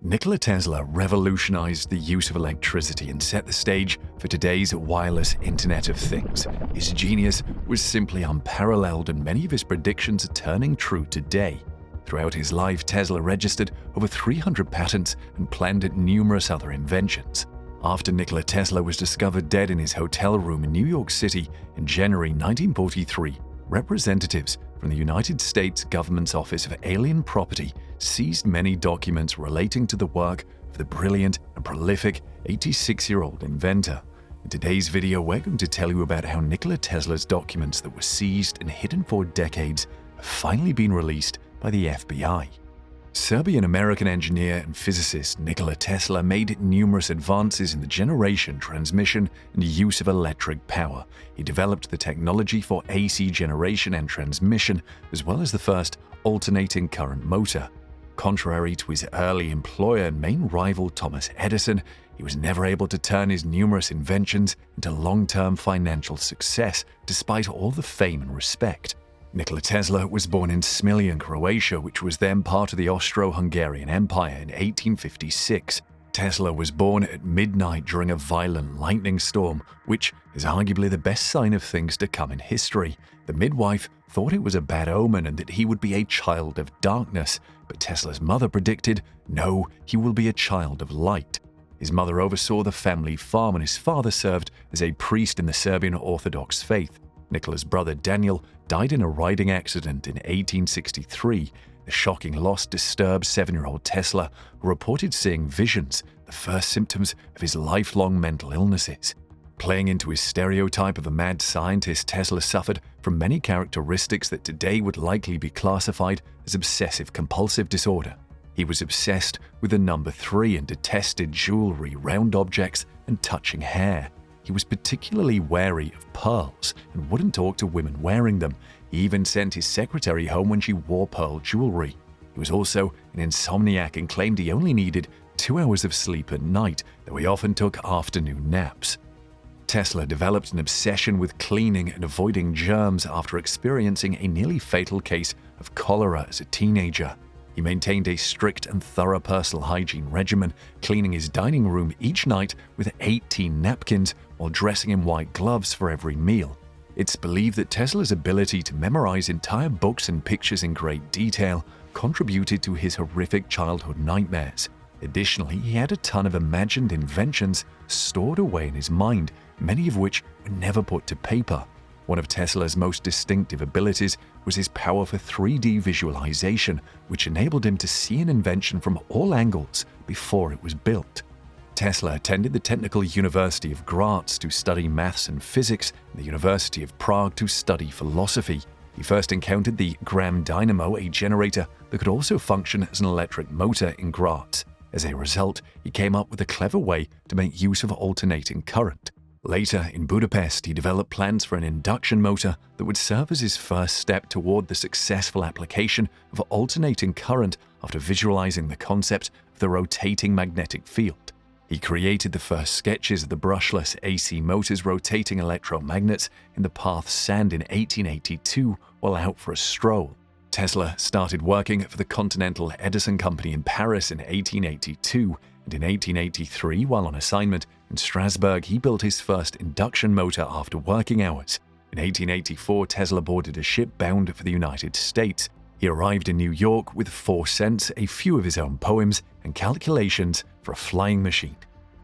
Nikola Tesla revolutionized the use of electricity and set the stage for today's wireless Internet of Things. His genius was simply unparalleled, and many of his predictions are turning true today. Throughout his life, Tesla registered over 300 patents and planned numerous other inventions. After Nikola Tesla was discovered dead in his hotel room in New York City in January 1943, representatives from the United States government's Office of Alien Property seized many documents relating to the work of the brilliant and prolific 86-year-old inventor. In today's video, we're going to tell you about how Nikola Tesla's documents that were seized and hidden for decades have finally been released by the FBI. Serbian-American engineer and physicist Nikola Tesla made numerous advances in the generation, transmission, and use of electric power. He developed the technology for AC generation and transmission, as well as the first alternating current motor. Contrary to his early employer and main rival Thomas Edison, he was never able to turn his numerous inventions into long-term financial success, despite all the fame and respect. Nikola Tesla was born in Smiljan, Croatia, which was then part of the Austro-Hungarian Empire, in 1856. Tesla was born at midnight during a violent lightning storm, which is arguably the best sign of things to come in history. The midwife thought it was a bad omen and that he would be a child of darkness, but Tesla's mother predicted, no, he will be a child of light. His mother oversaw the family farm and his father served as a priest in the Serbian Orthodox faith. Nikola's brother Daniel died in a riding accident in 1863. The shocking loss disturbed 7-year-old Tesla, who reported seeing visions, the first symptoms of his lifelong mental illnesses. Playing into his stereotype of a mad scientist, Tesla suffered from many characteristics that today would likely be classified as obsessive-compulsive disorder. He was obsessed with the number 3 and detested jewelry, round objects, and touching hair. He was particularly wary of pearls and wouldn't talk to women wearing them. He even sent his secretary home when she wore pearl jewelry. He was also an insomniac and claimed he only needed 2 hours of sleep at night, though he often took afternoon naps. Tesla developed an obsession with cleaning and avoiding germs after experiencing a nearly fatal case of cholera as a teenager. He maintained a strict and thorough personal hygiene regimen, cleaning his dining room each night with 18 napkins while dressing in white gloves for every meal. It's believed that Tesla's ability to memorize entire books and pictures in great detail contributed to his horrific childhood nightmares. Additionally, he had a ton of imagined inventions stored away in his mind, many of which were never put to paper. One of Tesla's most distinctive abilities was his power for 3D visualization, which enabled him to see an invention from all angles before it was built. Tesla attended the Technical University of Graz to study maths and physics, and the University of Prague to study philosophy. He first encountered the Gram dynamo, a generator that could also function as an electric motor, in Graz. As a result, he came up with a clever way to make use of alternating current. Later, in Budapest, he developed plans for an induction motor that would serve as his first step toward the successful application of alternating current after visualizing the concept of the rotating magnetic field. He created the first sketches of the brushless AC motors rotating electromagnets in the Parth sand in 1882 while out for a stroll. Tesla started working for the Continental Edison Company in Paris in 1882, and in 1883, while on assignment in Strasbourg, he built his first induction motor after working hours. In 1884, Tesla boarded a ship bound for the United States. He arrived in New York with 4 cents, a few of his own poems, and calculations for a flying machine.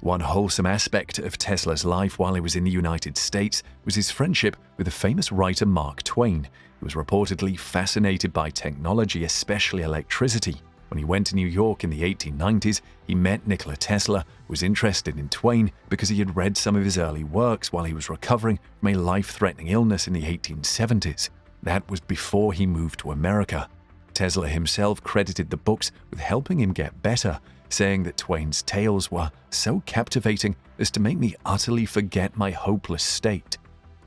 One wholesome aspect of Tesla's life while he was in the United States was his friendship with the famous writer Mark Twain, who was reportedly fascinated by technology, especially electricity. When he went to New York in the 1890s, he met Nikola Tesla, who was interested in Twain because he had read some of his early works while he was recovering from a life-threatening illness in the 1870s. That was before he moved to America. Tesla himself credited the books with helping him get better, saying that Twain's tales were so captivating as to make me utterly forget my hopeless state.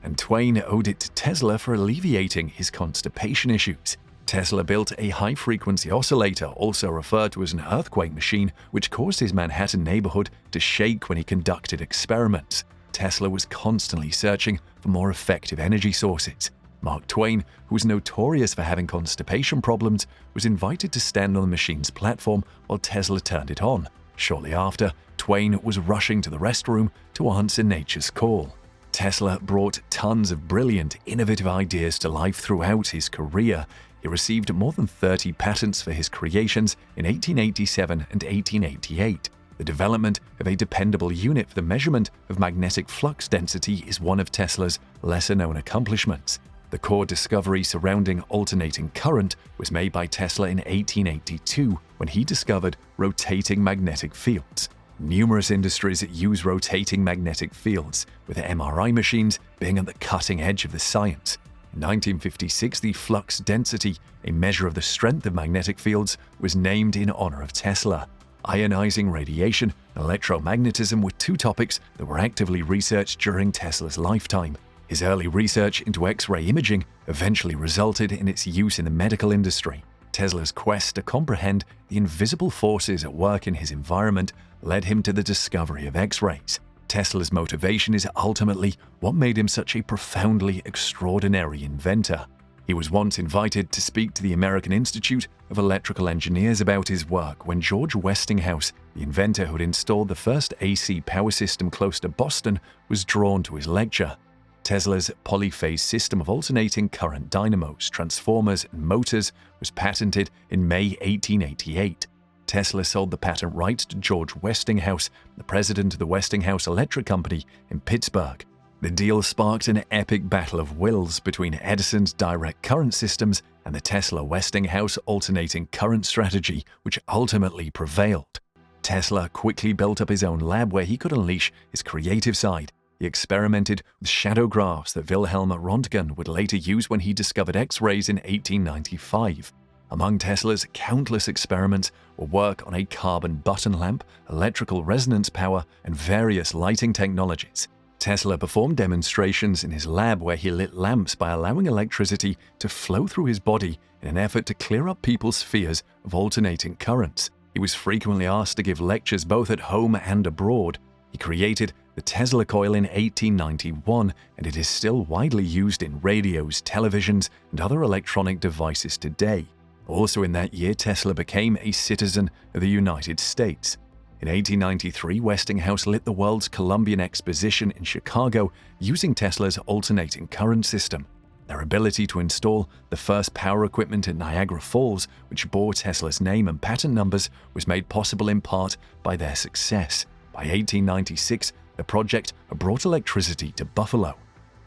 And Twain owed it to Tesla for alleviating his constipation issues. Tesla built a high-frequency oscillator, also referred to as an earthquake machine, which caused his Manhattan neighborhood to shake when he conducted experiments. Tesla was constantly searching for more effective energy sources. Mark Twain, who was notorious for having constipation problems, was invited to stand on the machine's platform while Tesla turned it on. Shortly after, Twain was rushing to the restroom to answer nature's call. Tesla brought tons of brilliant, innovative ideas to life throughout his career. He received more than 30 patents for his creations in 1887 and 1888. The development of a dependable unit for the measurement of magnetic flux density is one of Tesla's lesser-known accomplishments. The core discovery surrounding alternating current was made by Tesla in 1882 when he discovered rotating magnetic fields. Numerous industries use rotating magnetic fields, with MRI machines being at the cutting edge of the science. In 1956, the flux density, a measure of the strength of magnetic fields, was named in honor of Tesla. Ionizing radiation and electromagnetism were two topics that were actively researched during Tesla's lifetime. His early research into X-ray imaging eventually resulted in its use in the medical industry. Tesla's quest to comprehend the invisible forces at work in his environment led him to the discovery of X-rays. Tesla's motivation is ultimately what made him such a profoundly extraordinary inventor. He was once invited to speak to the American Institute of Electrical Engineers about his work when George Westinghouse, the inventor who had installed the first AC power system close to Boston, was drawn to his lecture. Tesla's polyphase system of alternating current dynamos, transformers, and motors was patented in May 1888. Tesla sold the patent rights to George Westinghouse, the president of the Westinghouse Electric Company in Pittsburgh. The deal sparked an epic battle of wills between Edison's direct current systems and the Tesla-Westinghouse alternating current strategy, which ultimately prevailed. Tesla quickly built up his own lab where he could unleash his creative side. He experimented with shadow graphs that Wilhelm Röntgen would later use when he discovered X-rays in 1895. Among Tesla's countless experiments were work on a carbon button lamp, electrical resonance power, and various lighting technologies. Tesla performed demonstrations in his lab where he lit lamps by allowing electricity to flow through his body in an effort to clear up people's fears of alternating currents. He was frequently asked to give lectures both at home and abroad. He created the Tesla coil in 1891, and it is still widely used in radios, televisions, and other electronic devices today. Also in that year, Tesla became a citizen of the United States. In 1893, Westinghouse lit the world's Columbian Exposition in Chicago using Tesla's alternating current system. Their ability to install the first power equipment at Niagara Falls, which bore Tesla's name and patent numbers, was made possible in part by their success. By 1896, the project brought electricity to Buffalo.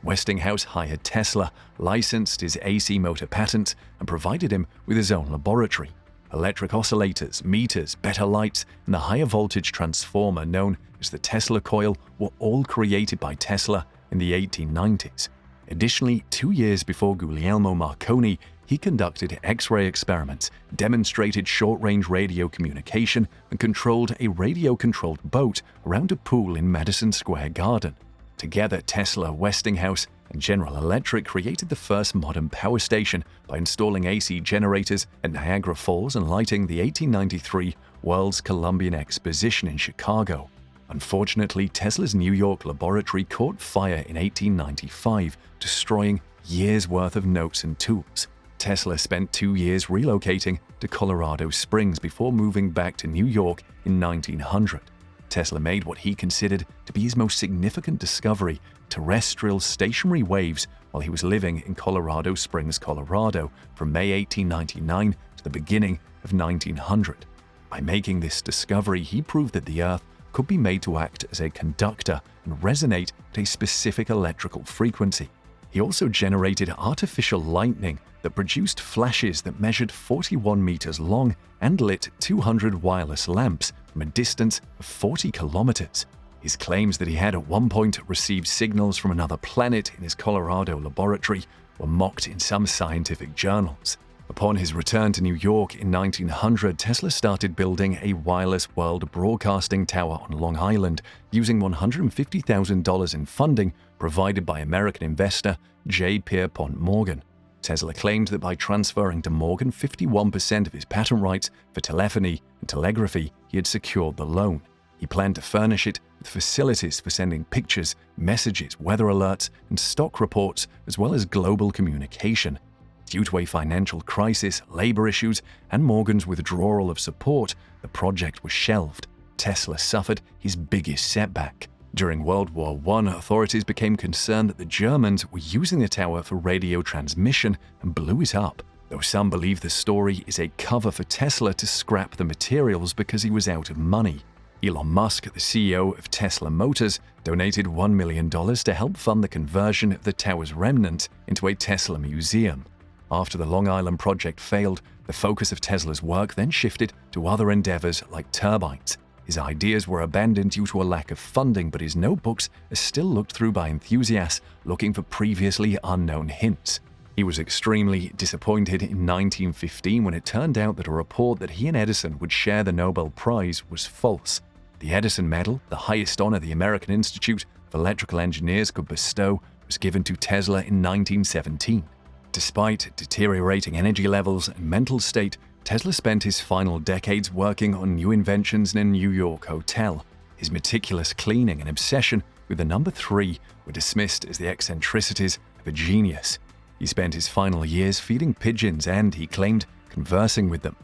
Westinghouse hired Tesla, licensed his AC motor patents, and provided him with his own laboratory. Electric oscillators, meters, better lights, and the higher voltage transformer known as the Tesla coil were all created by Tesla in the 1890s. Additionally, 2 years before Guglielmo Marconi, he conducted X-ray experiments, demonstrated short-range radio communication, and controlled a radio-controlled boat around a pool in Madison Square Garden. Together, Tesla, Westinghouse, and General Electric created the first modern power station by installing AC generators at Niagara Falls and lighting the 1893 World's Columbian Exposition in Chicago. Unfortunately, Tesla's New York laboratory caught fire in 1895, destroying years' worth of notes and tools. Tesla spent 2 years relocating to Colorado Springs before moving back to New York in 1900. Tesla made what he considered to be his most significant discovery, terrestrial stationary waves, while he was living in Colorado Springs, Colorado, from May 1899 to the beginning of 1900. By making this discovery, he proved that the Earth could be made to act as a conductor and resonate at a specific electrical frequency. He also generated artificial lightning that produced flashes that measured 41 meters long and lit 200 wireless lamps from a distance of 40 kilometers. His claims that he had at one point received signals from another planet in his Colorado laboratory were mocked in some scientific journals. Upon his return to New York in 1900, Tesla started building a wireless world broadcasting tower on Long Island using $150,000 in funding provided by American investor J. Pierpont Morgan. Tesla claimed that by transferring to Morgan 51% of his patent rights for telephony and telegraphy, he had secured the loan. He planned to furnish it with facilities for sending pictures, messages, weather alerts, and stock reports, as well as global communication. Due to a financial crisis, labor issues, and Morgan's withdrawal of support, the project was shelved. Tesla suffered his biggest setback. During World War I, authorities became concerned that the Germans were using the tower for radio transmission and blew it up, though some believe the story is a cover for Tesla to scrap the materials because he was out of money. Elon Musk, the CEO of Tesla Motors, donated $1 million to help fund the conversion of the tower's remnants into a Tesla museum. After the Long Island project failed, the focus of Tesla's work then shifted to other endeavors like turbines. His ideas were abandoned due to a lack of funding, but his notebooks are still looked through by enthusiasts looking for previously unknown hints. He was extremely disappointed in 1915 when it turned out that a report that he and Edison would share the Nobel Prize was false. The Edison Medal, the highest honor the American Institute of Electrical Engineers could bestow, was given to Tesla in 1917. Despite deteriorating energy levels and mental state, Tesla spent his final decades working on new inventions in a New York hotel. His meticulous cleaning and obsession with the number 3 were dismissed as the eccentricities of a genius. He spent his final years feeding pigeons and, he claimed, conversing with them.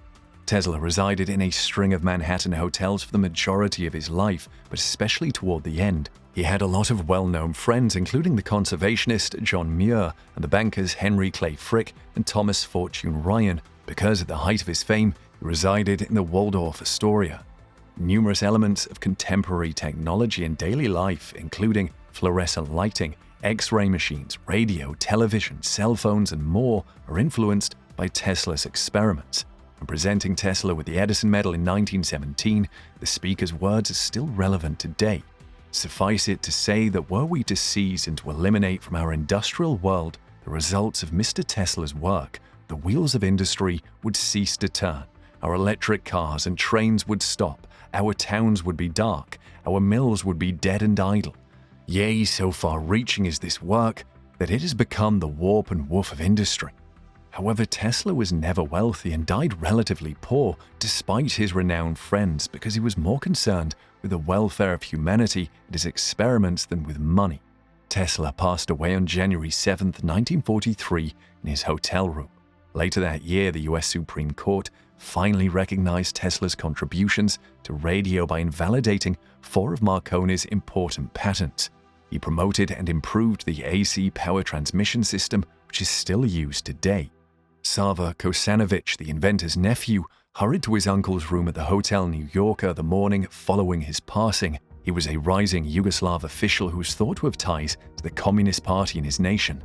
Tesla resided in a string of Manhattan hotels for the majority of his life, but especially toward the end. He had a lot of well-known friends, including the conservationist John Muir and the bankers Henry Clay Frick and Thomas Fortune Ryan, because at the height of his fame, he resided in the Waldorf Astoria. Numerous elements of contemporary technology in daily life, including fluorescent lighting, X-ray machines, radio, television, cell phones, and more, are influenced by Tesla's experiments. And presenting Tesla with the Edison Medal in 1917, the speaker's words are still relevant today. Suffice it to say that were we to seize and to eliminate from our industrial world the results of Mr. Tesla's work, the wheels of industry would cease to turn, our electric cars and trains would stop, our towns would be dark, our mills would be dead and idle. Yea, so far-reaching is this work that it has become the warp and woof of industry. However, Tesla was never wealthy and died relatively poor despite his renowned friends because he was more concerned with the welfare of humanity and his experiments than with money. Tesla passed away on January 7, 1943 in his hotel room. Later that year, the US Supreme Court finally recognized Tesla's contributions to radio by invalidating 4 of Marconi's important patents. He promoted and improved the AC power transmission system, which is still used today. Sava Kosanovich, the inventor's nephew, hurried to his uncle's room at the Hotel New Yorker the morning following his passing. He was a rising Yugoslav official who was thought to have ties to the Communist Party in his nation.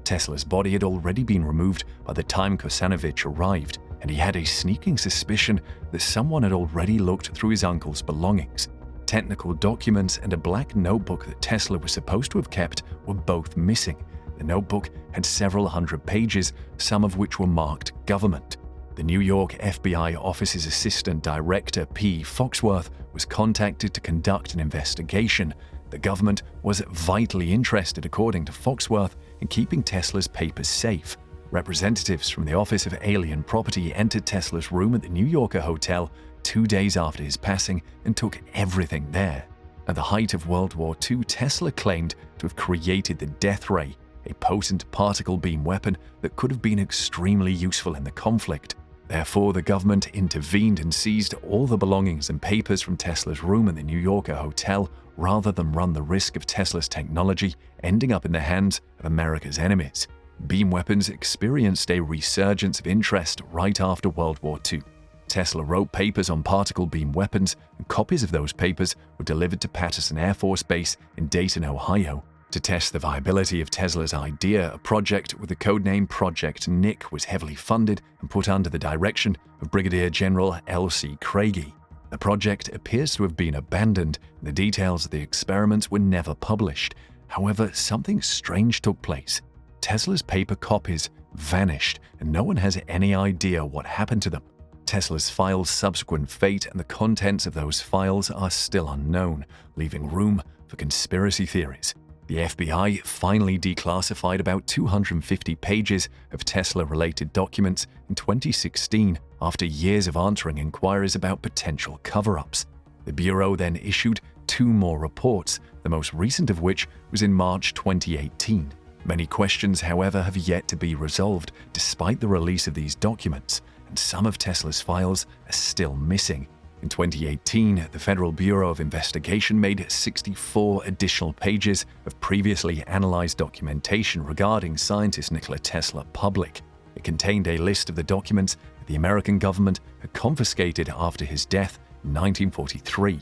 Tesla's body had already been removed by the time Kosanovich arrived, and he had a sneaking suspicion that someone had already looked through his uncle's belongings. Technical documents and a black notebook that Tesla was supposed to have kept were both missing. The notebook had several hundred pages, some of which were marked government. The New York FBI office's assistant director, P. Foxworth, was contacted to conduct an investigation. The government was vitally interested, according to Foxworth, in keeping Tesla's papers safe. Representatives from the Office of Alien Property entered Tesla's room at the New Yorker Hotel 2 days after his passing and took everything there. At the height of World War II, Tesla claimed to have created the death ray, a potent particle beam weapon that could have been extremely useful in the conflict. Therefore, the government intervened and seized all the belongings and papers from Tesla's room in the New Yorker Hotel rather than run the risk of Tesla's technology ending up in the hands of America's enemies. Beam weapons experienced a resurgence of interest right after World War II. Tesla wrote papers on particle beam weapons, and copies of those papers were delivered to Patterson Air Force Base in Dayton, Ohio. To test the viability of Tesla's idea, a project with the codename Project Nick was heavily funded and put under the direction of Brigadier General L.C. Craigie. The project appears to have been abandoned, and the details of the experiments were never published. However, something strange took place. Tesla's paper copies vanished, and no one has any idea what happened to them. Tesla's files' subsequent fate and the contents of those files are still unknown, leaving room for conspiracy theories. The FBI finally declassified about 250 pages of Tesla-related documents in 2016 after years of answering inquiries about potential cover-ups. The Bureau then issued 2 more reports, the most recent of which was in March 2018. Many questions, however, have yet to be resolved despite the release of these documents, and some of Tesla's files are still missing. In 2018, the Federal Bureau of Investigation made 64 additional pages of previously analyzed documentation regarding scientist Nikola Tesla public. It contained a list of the documents that the American government had confiscated after his death in 1943.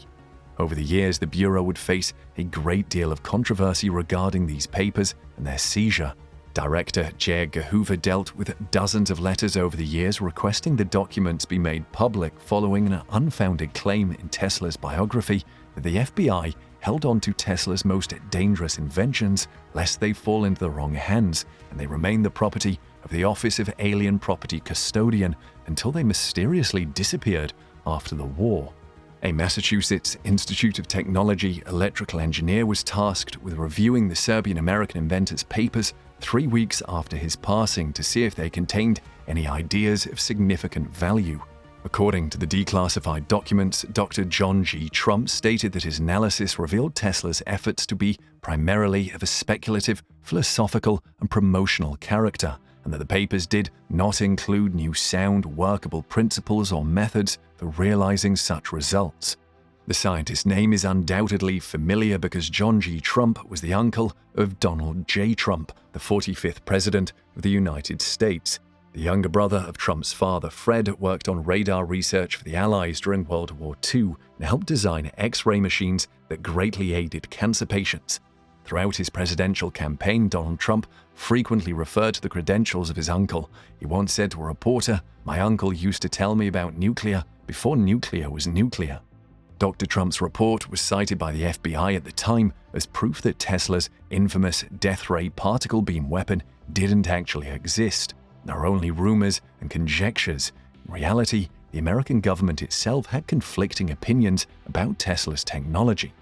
Over the years, the Bureau would face a great deal of controversy regarding these papers and their seizure. Director J. Edgar Hoover dealt with dozens of letters over the years requesting the documents be made public following an unfounded claim in Tesla's biography that the FBI held on to Tesla's most dangerous inventions lest they fall into the wrong hands and they remain the property of the Office of Alien Property Custodian until they mysteriously disappeared after the war. A Massachusetts Institute of Technology electrical engineer was tasked with reviewing the Serbian-American inventor's papers 3 weeks after his passing to see if they contained any ideas of significant value. According to the declassified documents, Dr. John G. Trump stated that his analysis revealed Tesla's efforts to be primarily of a speculative, philosophical, and promotional character, and that the papers did not include new sound, workable principles or methods for realizing such results. The scientist's name is undoubtedly familiar because John G. Trump was the uncle of Donald J. Trump, the 45th President of the United States. The younger brother of Trump's father, Fred, worked on radar research for the Allies during World War II and helped design X-ray machines that greatly aided cancer patients. Throughout his presidential campaign, Donald Trump frequently referred to the credentials of his uncle. He once said to a reporter, "My uncle used to tell me about nuclear before nuclear was nuclear." Dr. Trump's report was cited by the FBI at the time as proof that Tesla's infamous death ray particle beam weapon didn't actually exist. There are only rumors and conjectures. In reality, the American government itself had conflicting opinions about Tesla's technology.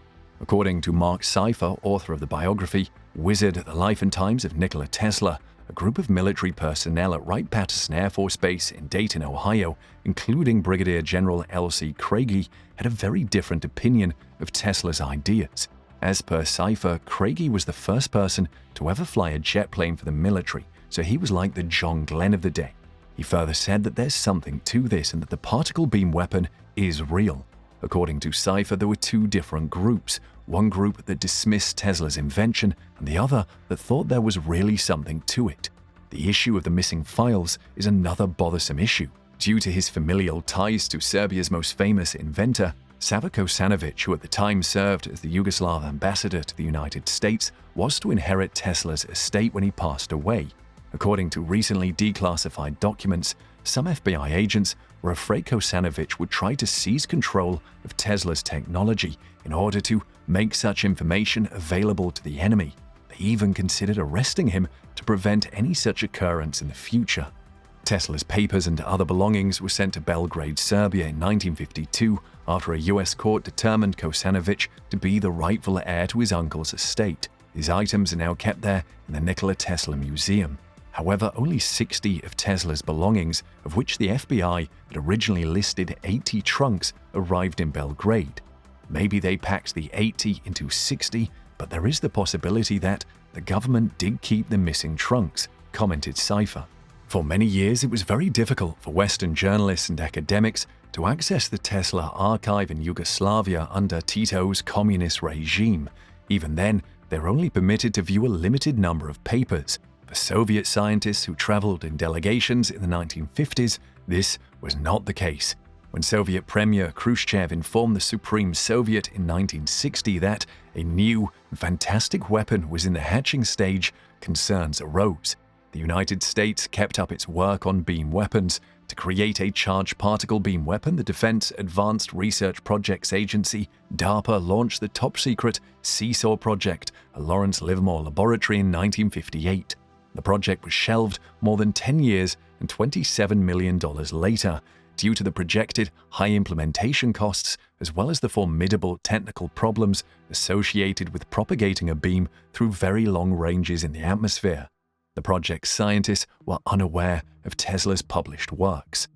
According to Mark Cypher, author of the biography Wizard: The Life and Times of Nikola Tesla, a group of military personnel at Wright-Patterson Air Force Base in Dayton, Ohio, including Brigadier General L.C. Craigie, had a very different opinion of Tesla's ideas. As per Cypher, Craigie was the first person to ever fly a jet plane for the military, so he was like the John Glenn of the day. He further said that there's something to this and that the particle beam weapon is real. According to Cypher, there were 2 different groups, one group that dismissed Tesla's invention and the other that thought there was really something to it. The issue of the missing files is another bothersome issue. Due to his familial ties to Serbia's most famous inventor, Sava Kosanovic, who at the time served as the Yugoslav ambassador to the United States, was to inherit Tesla's estate when he passed away. According to recently declassified documents, some FBI agents were afraid Kosanovic would try to seize control of Tesla's technology in order to make such information available to the enemy. They even considered arresting him to prevent any such occurrence in the future. Tesla's papers and other belongings were sent to Belgrade, Serbia in 1952 after a US court determined Kosanovic to be the rightful heir to his uncle's estate. His items are now kept there in the Nikola Tesla Museum. However, only 60 of Tesla's belongings, of which the FBI had originally listed 80 trunks, arrived in Belgrade. Maybe they packed the 80 into 60, but there is the possibility that the government did keep the missing trunks, commented Cypher. For many years, it was very difficult for Western journalists and academics to access the Tesla archive in Yugoslavia under Tito's communist regime. Even then, they were only permitted to view a limited number of papers. For Soviet scientists who traveled in delegations in the 1950s, this was not the case. When Soviet Premier Khrushchev informed the Supreme Soviet in 1960 that a new, fantastic weapon was in the hatching stage, concerns arose. The United States kept up its work on beam weapons. To create a charged particle beam weapon, the Defense Advanced Research Projects Agency, DARPA, launched the top-secret Seesaw Project, a Lawrence Livermore laboratory in 1958. The project was shelved more than 10 years and $27 million later, due to the projected high implementation costs as well as the formidable technical problems associated with propagating a beam through very long ranges in the atmosphere. The project's scientists were unaware of Tesla's published works.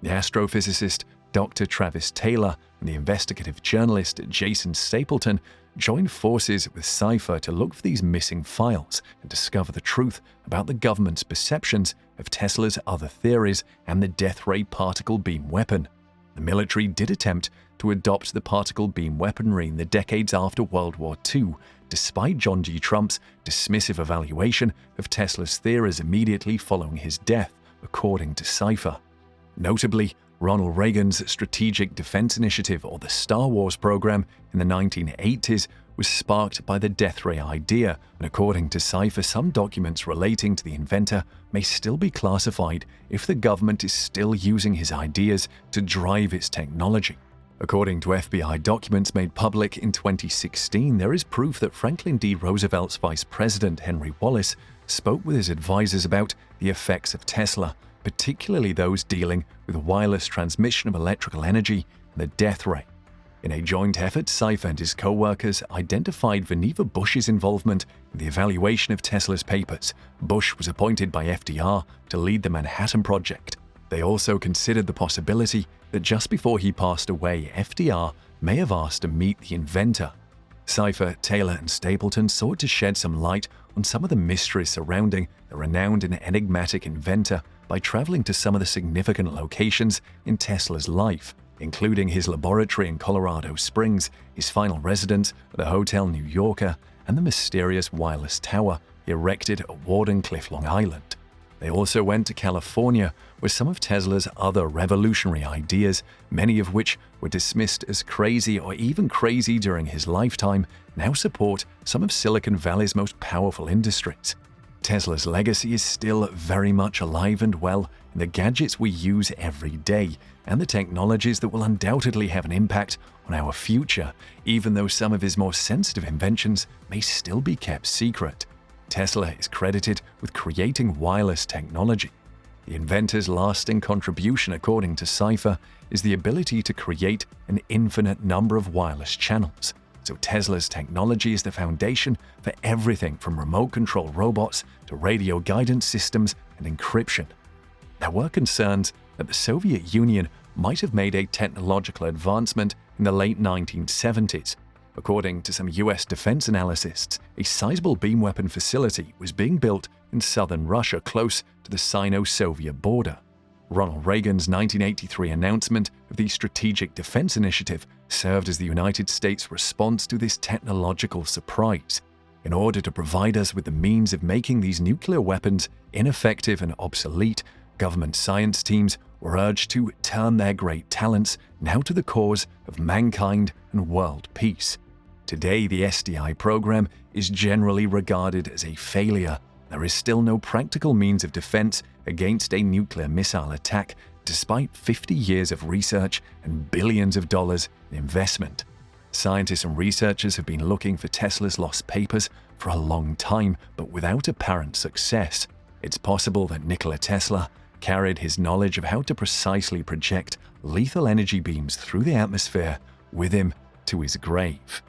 The astrophysicist Dr. Travis Taylor and the investigative journalist Jason Stapleton joined forces with Cipher to look for these missing files and discover the truth about the government's perceptions of Tesla's other theories and the death ray particle beam weapon. The military did attempt to adopt the particle beam weaponry in the decades after World War II, despite John G. Trump's dismissive evaluation of Tesla's theories immediately following his death, according to Cipher. Notably, Ronald Reagan's Strategic Defense Initiative, or the Star Wars program, in the 1980s was sparked by the death ray idea, and according to Cipher, some documents relating to the inventor may still be classified if the government is still using his ideas to drive its technology. According to FBI documents made public in 2016, there is proof that Franklin D. Roosevelt's Vice President Henry Wallace spoke with his advisors about the effects of Tesla, particularly those dealing with wireless transmission of electrical energy and the death ray. In a joint effort, Cipher and his co-workers identified Vannevar Bush's involvement in the evaluation of Tesla's papers. Bush was appointed by FDR to lead the Manhattan Project. They also considered the possibility that just before he passed away, FDR may have asked to meet the inventor. Cipher, Taylor, and Stapleton sought to shed some light on some of the mysteries surrounding the renowned and enigmatic inventor by traveling to some of the significant locations in Tesla's life, including his laboratory in Colorado Springs, his final residence at the Hotel New Yorker, and the mysterious wireless tower he erected at Wardenclyffe, Long Island. They also went to California, where some of Tesla's other revolutionary ideas, many of which were dismissed as crazy or even crazy during his lifetime, now support some of Silicon Valley's most powerful industries. Tesla's legacy is still very much alive and well in the gadgets we use every day and the technologies that will undoubtedly have an impact on our future, even though some of his more sensitive inventions may still be kept secret. Tesla is credited with creating wireless technology. The inventor's lasting contribution, according to Cipher, is the ability to create an infinite number of wireless channels. So Tesla's technology is the foundation for everything from remote control robots to radio guidance systems and encryption. There were concerns that the Soviet Union might have made a technological advancement in the late 1970s. According to some US defense analysts, a sizable beam weapon facility was being built in southern Russia close to the Sino-Soviet border. Ronald Reagan's 1983 announcement of the Strategic Defense Initiative served as the United States' response to this technological surprise. In order to provide us with the means of making these nuclear weapons ineffective and obsolete, government science teams were urged to turn their great talents now to the cause of mankind and world peace. Today, the SDI program is generally regarded as a failure. There is still no practical means of defense against a nuclear missile attack, despite 50 years of research and billions of dollars in investment. Scientists and researchers have been looking for Tesla's lost papers for a long time, but without apparent success. It's possible that Nikola Tesla carried his knowledge of how to precisely project lethal energy beams through the atmosphere with him to his grave.